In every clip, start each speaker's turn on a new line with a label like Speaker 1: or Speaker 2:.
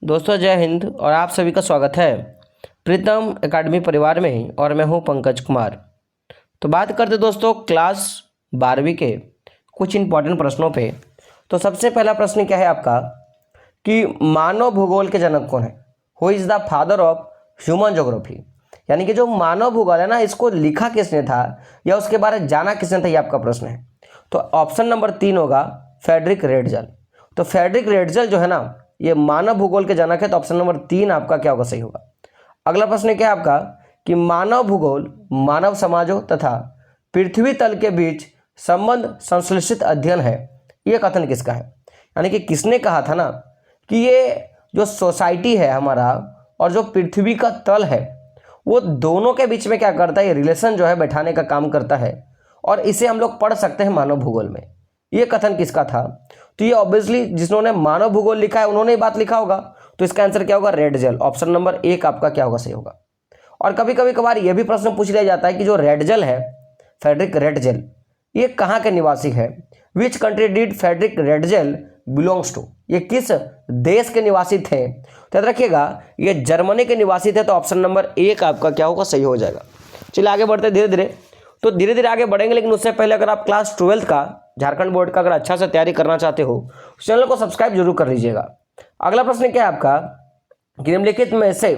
Speaker 1: दोस्तों जय हिंद और आप सभी का स्वागत है प्रीतम एकेडमी परिवार में और मैं हूं पंकज कुमार। तो बात करते दोस्तों क्लास 12वीं के कुछ इंपॉर्टेंट प्रश्नों पे। तो सबसे पहला प्रश्न क्या है आपका कि मानव भूगोल के जनक कौन है? Who is the father of human geography? यानी कि जो मानव भूगोल है ना, इसको लिखा किसने था या उसके बारे में जाना किसने था, ये आपका प्रश्न है। तो ऑप्शन नंबर 3 होगा फ्रेडरिक रेडजल। तो फ्रेडरिक रेडजल जो है ना, ये मानव भूगोल के जनक है। तो ऑप्शन नंबर 3 आपका क्या होगा, सही होगा। अगला प्रश्न क्या है आपका कि मानव भूगोल मानव समाजों तथा पृथ्वी तल के बीच संबंध संश्लेषित अध्ययन है, यह कथन किसका है? यानी कि किसने कहा था ना कि ये जो सोसाइटी है हमारा और जो पृथ्वी का तल है, वो दोनों के बीच में क्या करता है, ये रिलेशन जो है बैठाने का काम करता है और इसे हम लोग पढ़ सकते हैं मानव भूगोल में। ये कथन किसका था? तो ये ऑब्वियसली जिन्होंने मानव भूगोल लिखा है उन्होंने ही बात लिखा होगा। तो इसका आंसर क्या होगा, रेडजल। ऑप्शन नंबर 1 आपका क्या होगा, सही होगा। और कभी कभी कभार यह भी प्रश्न पूछ लिया जाता है कि जो रेडजल है, फ्रेडरिक रेडजल, ये कहाँ के निवासी है? Which country did Frederick Ratzel belongs to? ये किस देश के निवासी थे? तो याद रखिएगा ये जर्मनी के निवासी थे। तो ऑप्शन नंबर 1 आपका क्या होगा, सही हो जाएगा। चलिए आगे बढ़ते धीरे धीरे। तो धीरे धीरे आगे बढ़ेंगे, लेकिन उससे पहले अगर आप क्लास 12 का झारखंड बोर्ड का अगर अच्छा से तैयारी करना चाहते हो, चैनल को सब्सक्राइब जरूर कर लीजिएगा। अगला प्रश्न क्या है आपका कि निम्नलिखित में से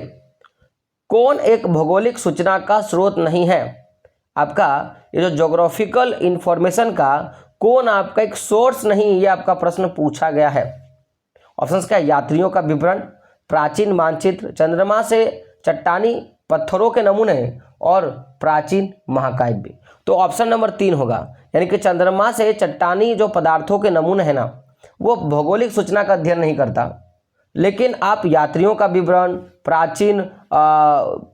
Speaker 1: कौन एक भौगोलिक सूचना का स्रोत नहीं है? आपका ये जो ज्योग्राफिकल इंफॉर्मेशन का कौन आपका एक सोर्स नहीं, ये आपका प्रश्न पूछा गया है। ऑप्शंस क्या है? यात्रियों का विवरण, प्राचीन मानचित्र, चंद्रमा से चट्टानी पत्थरों के नमूने और प्राचीन महाकाव्य। तो ऑप्शन नंबर 3 होगा, यानी कि चंद्रमा से चट्टानी जो पदार्थों के नमूने हैं ना, वो भौगोलिक सूचना का अध्ययन नहीं करता। लेकिन आप यात्रियों का विवरण, प्राचीन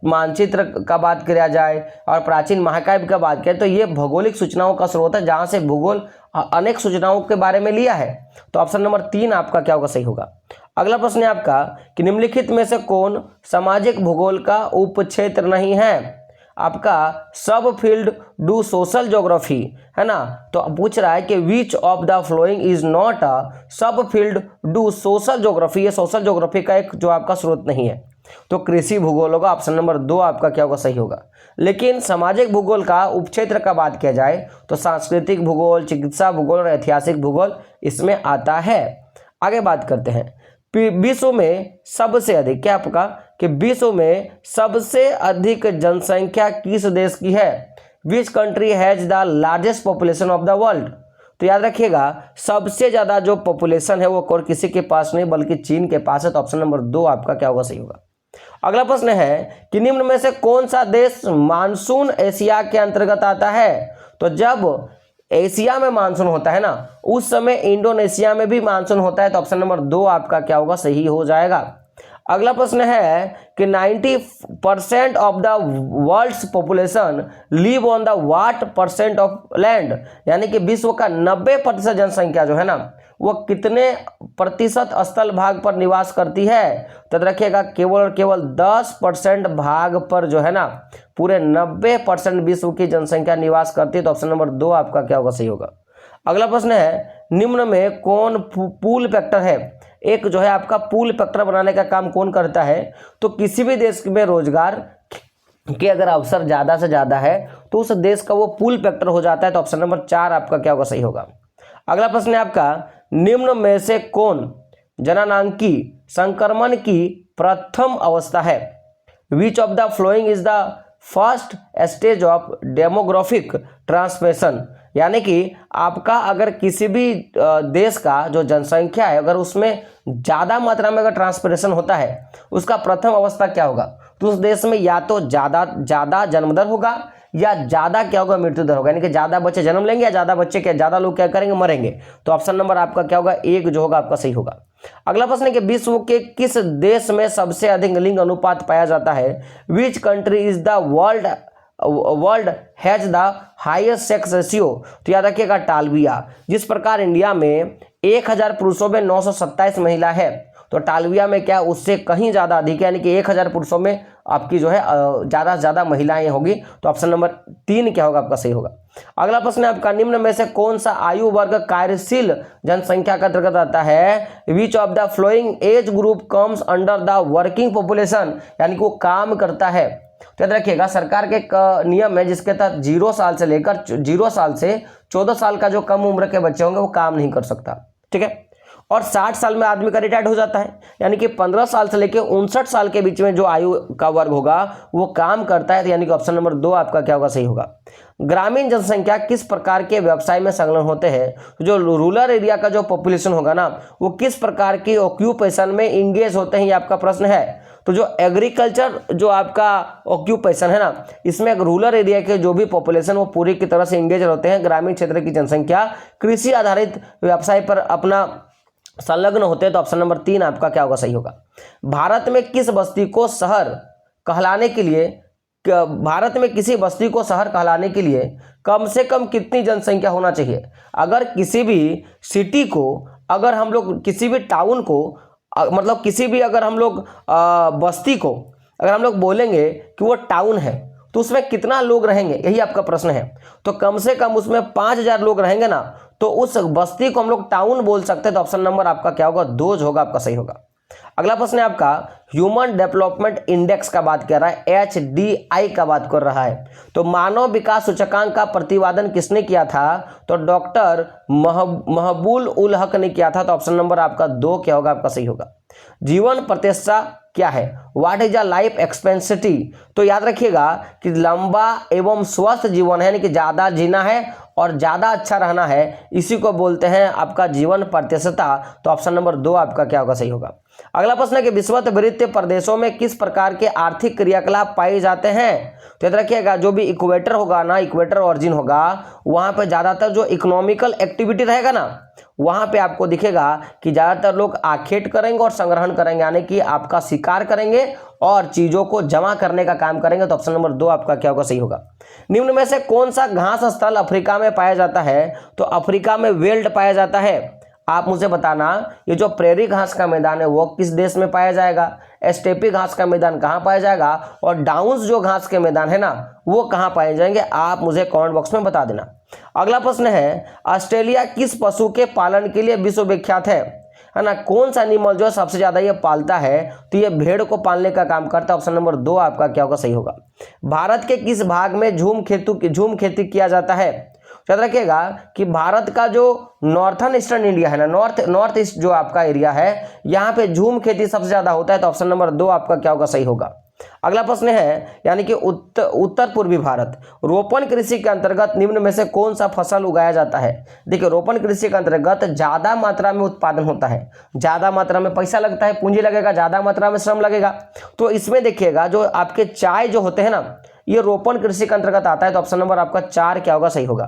Speaker 1: मानचित्र का बात किया जाए और प्राचीन महाकाव्य का बात करें तो ये भौगोलिक सूचनाओं का स्रोत है, जहां से भूगोल अनेक सूचनाओं के बारे में लिया है। तो ऑप्शन नंबर 3 आपका क्या होगा, सही होगा। अगला प्रश्न है आपका कि निम्नलिखित में से कौन सामाजिक भूगोल का उपक्षेत्र नहीं है? आपका सब फील्ड डू सोशल ज्योग्राफी है ना। तो पूछ रहा है कि which of the following is not a सब फील्ड डू सोशल ज्योग्राफी? ये सोशल ज्योग्राफी का एक जो आपका स्रोत नहीं है। तो कृषि भूगोल होगा। ऑप्शन नंबर 2 आपका क्या होगा, सही होगा। लेकिन सामाजिक भूगोल का उपक्षेत्र का बात किया जाए तो सांस्कृतिक भूगोल, चिकित्सा भूगोल और ऐतिहासिक भूगोल इसमें आता है। आगे बात करते हैं विश्व में सबसे अधिक, क्या आपका कि विश्व में सबसे अधिक जनसंख्या किस देश की है? Which country has the largest population of the world? तो याद रखिएगा सबसे ज्यादा जो पॉपुलेशन है वो और किसी के पास नहीं बल्कि चीन के पास है। तो ऑप्शन नंबर 2 आपका क्या होगा, सही होगा। अगला प्रश्न है कि निम्न में से कौन सा देश मानसून एशिया के अंतर्गत आता है? तो जब एशिया में मानसून होता है ना, उस समय इंडोनेशिया में भी मानसून होता है। तो ऑप्शन नंबर 2 आपका क्या होगा, सही हो जाएगा। अगला प्रश्न है कि 90% of the world's population live on the what percent of land? यानी कि विश्व का 90% जनसंख्या जो है ना, वो कितने प्रतिशत स्थल भाग पर निवास करती है? तो रखिएगा केवल और केवल 10% भाग पर जो है ना, पूरे 90% विश्व की जनसंख्या निवास करती है। तो ऑप्शन नंबर 2 आपका क्या होगा, सही होगा। अगला प्रश्न है निम्न में कौन पूल फैक्टर है? एक जो है आपका पूल फैक्टर बनाने का काम कौन करता है? तो किसी भी देश में रोजगार के अगर अवसर ज्यादा से ज्यादा है तो उस देश का वो पूल फैक्टर हो जाता है। तो ऑप्शन नंबर 4 आपका क्या होगा, सही होगा। अगला प्रश्न है आपका निम्न में से कौन जननांगी संक्रमण की प्रथम अवस्था है? Which of the following is the first stage of demographic transmission? यानी कि आपका अगर किसी भी देश का जो जनसंख्या है अगर उसमें ज्यादा मात्रा में अगर ट्रांसमिशन होता है, उसका प्रथम अवस्था क्या होगा? तो उस देश में या तो ज्यादा जन्म दर होगा या ज्यादा क्या होगा, मृत्यु दर होगा। यानी कि ज्यादा बच्चे जन्म लेंगे या ज्यादा लोग क्या करेंगे, मरेंगे। तो ऑप्शन नंबर आपका क्या होगा, 1 जो होगा आपका सही होगा। अगला प्रश्न है कि विश्व के किस देश में सबसे अधिक लिंग अनुपात पाया जाता है? Which country is the world has the highest sex ratio? तो याद रखिएगा टालबिया। जिस प्रकार इंडिया में 1000 पुरुषों में 927 महिला है, तो टालविया में क्या उससे कहीं ज़्यादा अधिक है, यानी कि 1000 पुरुषों में आपकी जो है ज़्यादा से ज़्यादा महिलाएं होगी। तो ऑप्शन नंबर 3 क्या होगा आपका सही होगा। अगला प्रश्न है आपका, निम्न में से कौन सा आयु वर्ग कार्यशील जनसंख्या का अंतर्गत आता है। Which of the flowing age group comes under the working population, यानी कि वो काम करता है। तो याद रखिएगा सरकार के नियम है जिसके तहत 0 साल से लेकर 0 साल से 14 साल का जो कम उम्र के बच्चे होंगे वो काम नहीं कर सकता, ठीक है। और 60 साल में आदमी का रिटायर्ड हो जाता है, यानी कि 15 साल से लेकर 59 साल के बीच में जो आयु का वर्ग होगा वो काम करता है, तो यानी कि ऑप्शन नंबर 2 आपका क्या होगा सही होगा। ग्रामीण जनसंख्या किस प्रकार के व्यवसाय में संलग्न होते हैं। जो रूरल एरिया का जो पॉपुलेशन होगा ना वो किस प्रकार की ऑक्यूपेशन में इंगेज होते हैं, ये आपका प्रश्न है। तो जो एग्रीकल्चर जो आपका ऑक्यूपेशन है ना, इसमें रूरल एरिया के जो भी पॉपुलेशन वो पूरी की तरह से इंगेज होते हैं। ग्रामीण क्षेत्र की जनसंख्या कृषि आधारित व्यवसाय पर अपना संलग्न होते हैं। तो ऑप्शन नंबर 3 आपका क्या होगा सही होगा। भारत में किस बस्ती को शहर कहलाने के लिए, भारत में किसी बस्ती को शहर कहलाने के लिए कम से कम कितनी जनसंख्या होना चाहिए। अगर किसी भी सिटी को, अगर हम लोग किसी भी टाउन को, मतलब किसी भी अगर हम लोग बस्ती को अगर हम लोग बोलेंगे कि वो टाउन है तो उसमें कितना लोग रहेंगे, यही आपका प्रश्न है। तो कम से कम उसमें 5000 लोग रहेंगे ना, तो उस बस्ती को हम लोग टाउन बोल सकते हैं। तो ऑप्शन नंबर आपका क्या होगा 2 होगा आपका सही होगा। अगला प्रश्न है आपका, ह्यूमन डेवलपमेंट इंडेक्स का बात कर रहा है, HDI का बात कर रहा है। तो मानव विकास सूचकांक का प्रतिपादन किसने किया था। तो डॉक्टर महबूल उल हक ने किया था। तो ऑप्शन नंबर आपका 2 क्या होगा आपका सही होगा। जीवन प्रत्याशा क्या है, व्हाट इज द लाइफ एक्सपेंसिटी। तो याद रखिएगा कि लंबा एवं स्वस्थ जीवन है, यानी कि ज्यादा जीना है और ज्यादा अच्छा रहना है, इसी को बोलते हैं आपका जीवन प्रत्याशा। तो ऑप्शन नंबर 2 आपका क्या होगा सही होगा। अगला प्रश्न है कि विषुववृत्तीय प्रदेशों में किस प्रकार के आर्थिक क्रियाकलाप पाए जाते हैं। तो याद रखिएगा जो भी इक्वेटर होगा ना, इक्वेटर ऑरिजिन होगा, वहां पर ज्यादातर जो इकोनॉमिकल एक्टिविटी रहेगा ना, वहां पे आपको दिखेगा कि ज्यादातर लोग आखेट करेंगे और संग्रहण करेंगे, यानी कि आपका शिकार करेंगे और चीजों को जमा करने का काम करेंगे। तो ऑप्शन नंबर 2 आपका क्या होगा सही होगा। निम्न में से कौन सा घास स्थल अफ्रीका में पाया जाता है। तो अफ्रीका में वेल्ड पाया जाता है। आप मुझे बताना ये जो प्रेरी घास का मैदान है वो किस देश में पाया जाएगा, स्टेपी घास का मैदान कहाँ पाया जाएगा, और डाउन्स जो घास के मैदान है ना वो कहाँ पाए जाएंगे, आप मुझे कमेंट बॉक्स में बता देना। अगला प्रश्न है, ऑस्ट्रेलिया किस पशु के पालन के लिए विश्व विख्यात है ना। कौन सा एनिमल जो सबसे ज्यादा ये पालता है। तो ये भेड़ को पालने का काम करता है। ऑप्शन नंबर 2 आपका क्या होगा सही होगा। भारत के किस भाग में झूम खेती किया जाता है। याद रखिएगा कि भारत का जो नॉर्थन ईस्टर्न इंडिया है ना, नॉर्थ ईस्ट जो आपका एरिया है, यहाँ पे झूम खेती सबसे ज्यादा होता है। तो ऑप्शन नंबर 2 आपका क्या होगा सही होगा। अगला प्रश्न है, यानी कि उत्तर पूर्वी भारत, रोपण कृषि के अंतर्गत निम्न में से कौन सा फसल उगाया जाता है। देखिए रोपण कृषि के अंतर्गत ज्यादा मात्रा में उत्पादन होता है, ज्यादा मात्रा में पैसा लगता है, पूंजी लगेगा, ज्यादा मात्रा में श्रम लगेगा। तो इसमें देखिएगा जो आपके चाय जो होते हैं ना, ये रोपण कृषि के अंतर्गत आता है। तो ऑप्शन नंबर आपका 4 क्या होगा सही होगा।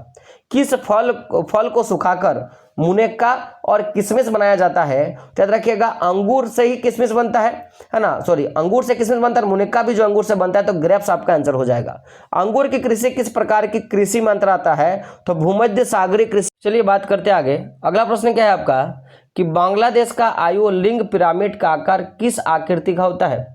Speaker 1: किस फल को सुखाकर मुनेक्का और किशमिश बनाया जाता है। तो याद रखिएगा अंगूर से ही किशमिश बनता है ना, सॉरी अंगूर से किशमिश बनता है, मुनेक्का भी जो अंगूर से बनता है। तो ग्रेप्स आपका आंसर हो जाएगा। अंगूर की कृषि किस प्रकार की कृषि में अंतर आता है। तो भूमध्य सागरीय कृषि। चलिए बात करते हैं आगे। अगला प्रश्न क्या है आपका कि बांग्लादेश का आयु लिंग पिरामिड का आकार किस आकृति का होता है।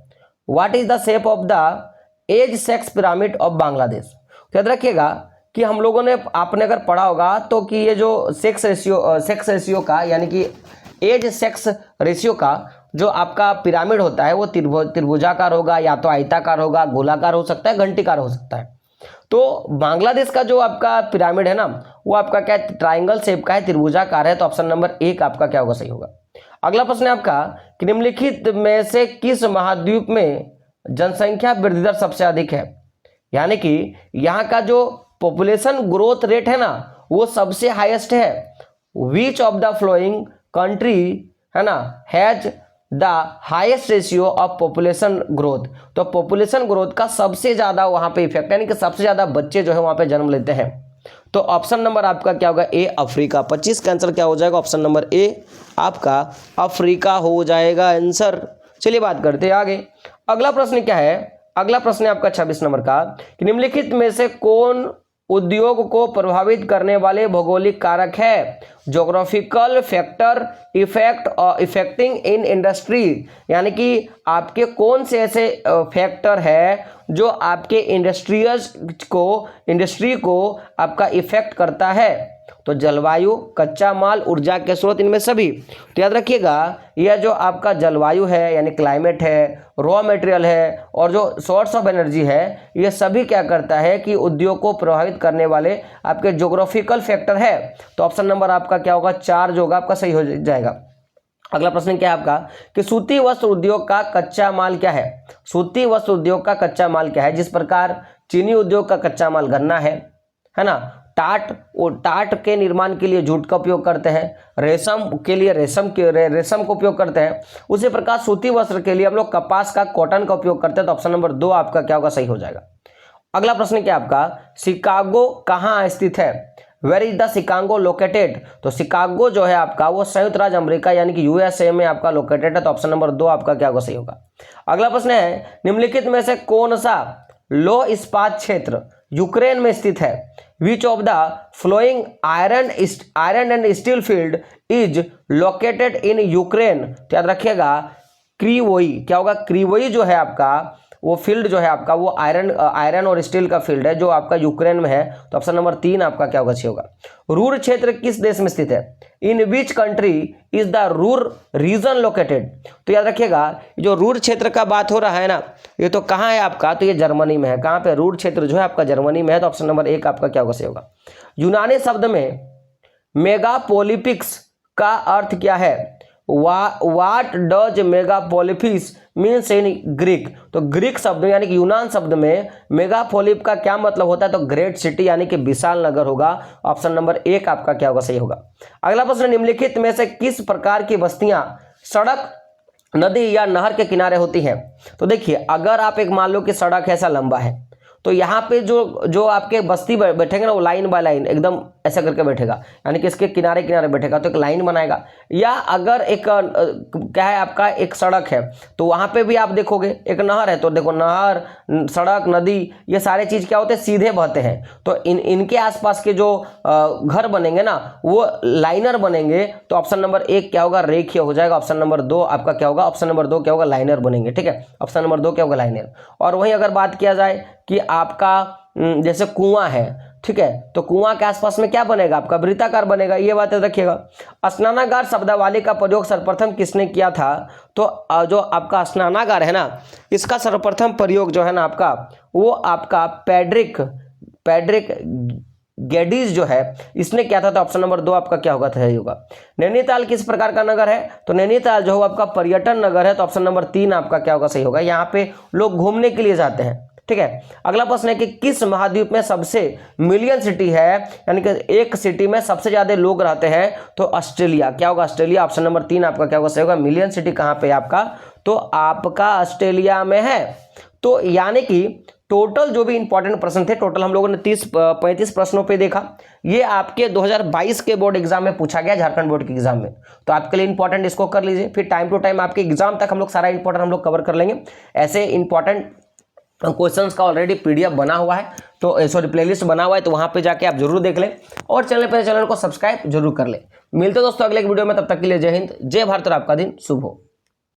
Speaker 1: What is the shape of the age sex pyramid of Bangladesh. तो याद रखिएगा कि हम लोगों ने, आपने अगर पढ़ा होगा तो कि ये जो सेक्स रेशियो का, यानी कि एज सेक्स रेशियो का जो आपका पिरामिड होता है वो त्रिभुजाकार होगा, या तो आयताकार होगा, गोलाकार हो सकता है, घंटीकार हो सकता है। तो बांग्लादेश का जो आपका पिरामिड है ना वो आपका क्या है, ट्राइंगल शेप का है, त्रिभुजाकार है। तो ऑप्शन नंबर 1 आपका क्या होगा सही होगा। अगला प्रश्न है आपका कि निम्नलिखित में से किस महाद्वीप में जनसंख्या वृद्धि दर सबसे अधिक है। यानी कि यहाँ का जो पॉपुलेशन ग्रोथ रेट है ना वो सबसे हाईएस्ट है। Which of the flowing country है ना has the highest ratio of population growth. तो पॉपुलेशन ग्रोथ का सबसे ज्यादा वहां पे इफेक्ट, यानी कि सबसे ज्यादा बच्चे जो है वहां पे जन्म लेते हैं। तो ऑप्शन नंबर आपका क्या होगा ए अफ्रीका। 25 का आंसर क्या हो जाएगा, ऑप्शन नंबर ए आपका अफ्रीका हो जाएगा आंसर। चलिए बात करते हैं आगे। अगला प्रश्न क्या है, अगला प्रश्न है आपका 26 नंबर का कि निम्नलिखित में से कौन उद्योग को प्रभावित करने वाले भौगोलिक कारक है? Geographical factor affecting in industry, यानी कि आपके कौन से ऐसे फैक्टर है जो आपके इंडस्ट्री को आपका इफेक्ट करता है? तो जलवायु, कच्चा माल, ऊर्जा के स्रोत, इनमें सभी। तो याद रखिएगा, यह जो आपका जलवायु है यानी क्लाइमेट है, रॉ मटेरियल है और जो सोर्स ऑफ एनर्जी है, ये सभी क्या करता है कि उद्योग को प्रभावित करने वाले आपके ज्योग्राफिकल फैक्टर है। तो ऑप्शन नंबर आपका क्या होगा? 4 जो होगा आपका सही हो जाएगा। अगला प्रश्न क्या है आपका कि सूती वस्त्र उद्योग का कच्चा माल क्या है? सूती वस्त्र उद्योग का कच्चा माल क्या है? जिस प्रकार चीनी उद्योग का कच्चा माल गन्ना है ना। टाट के निर्माण के लिए जूट का उपयोग करते हैं, रेशम के लिए रेशम को उपयोग करते हैं, उसी प्रकार सूती वस्त्र के लिए हम लोग कपास का, कॉटन का उपयोग करते हैं। तो ऑप्शन नंबर 2 आपका क्या होगा? सही हो जाएगा। अगला प्रश्न क्या आपका, शिकागो कहाँ स्थित है? Where is the Chicago located? तो शिकागो जो है आपका वो संयुक्त राज्य अमेरिका यानी कि यूएसए में आपका लोकेटेड है। तो ऑप्शन नंबर 2 आपका क्या होगा? सही होगा। अगला प्रश्न है, निम्नलिखित में से कौन सा लौह इस्पात क्षेत्र यूक्रेन में स्थित है? Which of the flowing iron and steel field is located in Ukraine? तो याद रखिएगा, क्रीवोई क्या होगा? क्रीवोई जो है आपका वो फील्ड जो है आपका वो आयरन और स्टील का फील्ड है जो आपका यूक्रेन में है। तो ऑप्शन नंबर 3 आपका क्या होगा? सही होगा। रूर क्षेत्र किस देश में स्थित है? In which country is the Ruhr region located? तो याद रखिएगा, जो रूर क्षेत्र का बात हो रहा है ना, ये तो कहाँ है आपका? तो ये जर्मनी में है। कहाँ पे? रूर क्षेत्र जो है आपका जर्मनी में है। तो ऑप्शन नंबर 1 आपका क्या होगा? सही होगा। यूनानी शब्द में मेगापोलिपिक्स का अर्थ क्या है? What does megalopolis means in Greek? तो ग्रीक शब्द यानी कि यूनान शब्द में मेगापोलिप का क्या मतलब होता है? तो ग्रेट सिटी यानी कि विशाल नगर होगा। ऑप्शन नंबर 1 आपका क्या होगा? सही होगा। अगला प्रश्न, निम्नलिखित में से किस प्रकार की बस्तियां सड़क, नदी या नहर के किनारे होती हैं? तो देखिए, अगर आप एक मान लो कि सड़क ऐसा लंबा है तो यहाँ पे जो आपके बस्ती बैठेंगे ना, वो लाइन बाय लाइन एकदम ऐसा करके बैठेगा, यानी कि इसके किनारे किनारे बैठेगा तो एक लाइन बनाएगा। या अगर एक क्या है आपका एक सड़क है तो वहाँ पे भी आप देखोगे एक नहर है, तो देखो नहर, सड़क, नदी, ये सारे चीज़ क्या होते हैं? सीधे बहते हैं। तो इनके आसपास के जो घर बनेंगे ना वो लाइनर बनेंगे। तो ऑप्शन नंबर 1 क्या होगा? रेखीय हो जाएगा। ऑप्शन नंबर 2 आपका क्या होगा? ऑप्शन नंबर 2 क्या होगा? लाइनर बनेंगे। ठीक है, ऑप्शन नंबर 2 क्या होगा? लाइनर। और वहीं अगर बात किया जाए कि आपका जैसे कुआं है, ठीक है, तो कुआं के आसपास में क्या बनेगा? आपका वृत्ताकार बनेगा। ये बात याद रखिएगा। स्नानागार शब्दावली का प्रयोग सर्वप्रथम किसने किया था? तो जो आपका स्नानागार है ना, इसका सर्वप्रथम प्रयोग जो है ना आपका वो आपका पैड्रिक गेडीज जो है इसने किया था। तो ऑप्शन नंबर 2 आपका क्या होगा? सही होगा। नैनीताल किस प्रकार का नगर है? तो नैनीताल जो आपका पर्यटन नगर है। तो ऑप्शन नंबर 3 आपका क्या होगा? सही होगा। यहाँ पे लोग घूमने के लिए जाते हैं। ठीक है, अगला प्रश्न है कि किस महाद्वीप में सबसे मिलियन सिटी है, यानी कि एक सिटी में सबसे ज्यादा लोग रहते हैं? तो ऑस्ट्रेलिया। क्या होगा? ऑस्ट्रेलिया। ऑप्शन नंबर 3 आपका क्या होगा? सही होगा। मिलियन सिटी कहाँ पे आपका? तो आपका ऑस्ट्रेलिया में है। तो यानी कि टोटल जो भी इंपॉर्टेंट प्रश्न थे, टोटल हम लोगों ने 30-35 प्रश्नों पे देखा। ये आपके 2022 के बोर्ड एग्जाम में पूछा गया, झारखंड बोर्ड के एग्जाम में। तो आपके लिए इंपॉर्टेंट इसको कर लीजिए, फिर टाइम टू टाइम आपके एग्जाम तक हम लोग सारा इंपॉर्टेंट हम लोग कवर कर लेंगे। ऐसे इंपॉर्टेंट क्वेश्चंस का ऑलरेडी पीडीएफ बना हुआ है, तो सॉरी प्लेलिस्ट बना हुआ है, तो वहां पे जाके आप जरूर देख लें और चैनल को सब्सक्राइब जरूर कर लें। मिलते दोस्तों अगले वीडियो में, तब तक के लिए जय हिंद, जय भारत और आपका दिन शुभ हो।